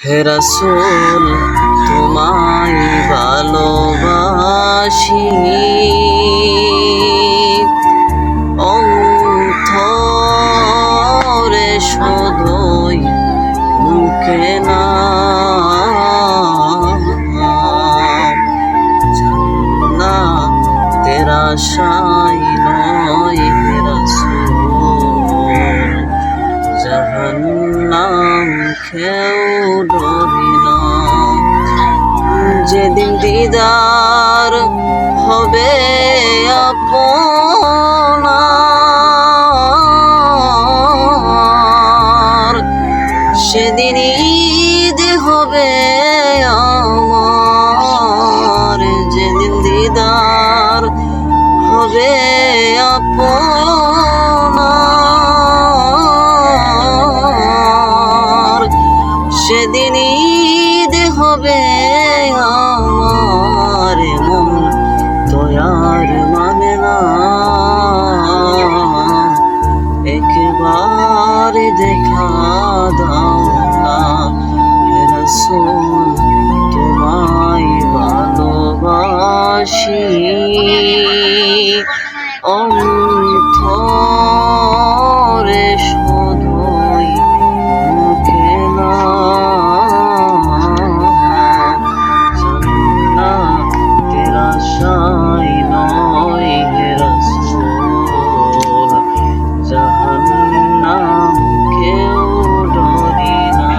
হে রাসূল তোমায় ভালোবাসি অন্তরে শুধুই মুখে না জান্নাতের আশায় নয় হে রাসূল জাহান্নাম খেও ডরি না যেদিন দিদার হবে আপনার সেদিন ঈদ হবে আমার যেদিন দিদার হবে আপনার সেদিন ঈদ হবে আমার মন দয়ার মানে না একবার দেখা দাও না হে রাসূল তোমায় ভালোবাসি অন্তরে শুধুই মুখে না জান্নাতের আশায় নয় হে রাসূল জাহান্নাম কেউ ডরি না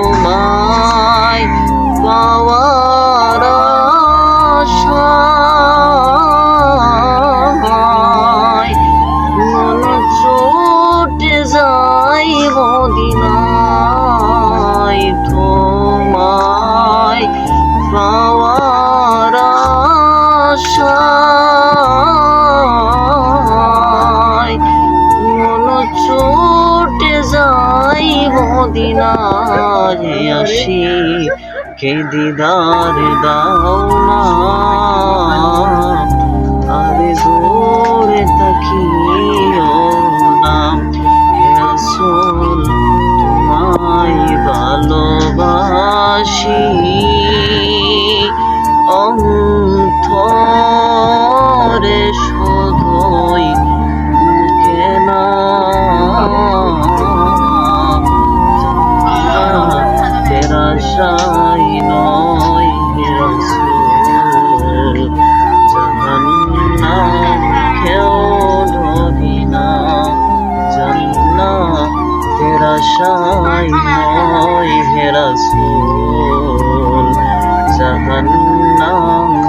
তোমায় পাওয়ার আশায় মন ছুটে যায় মদিনায় তোমায় পাওয়ার আশায় মন ছুটে যায় মদিনায় আসি কে দিদার দাও না আরে দূরে তাকিও না হে রাসূল তোমায় ভালোবাসি অন্তরে শুধুই মুখে না জান্নাতের আশায় নয় হে রাসূল জাহান্নাম কেউ ডরি না জান্নাতের আশায় নয় হে রাসূল জাহান্নাম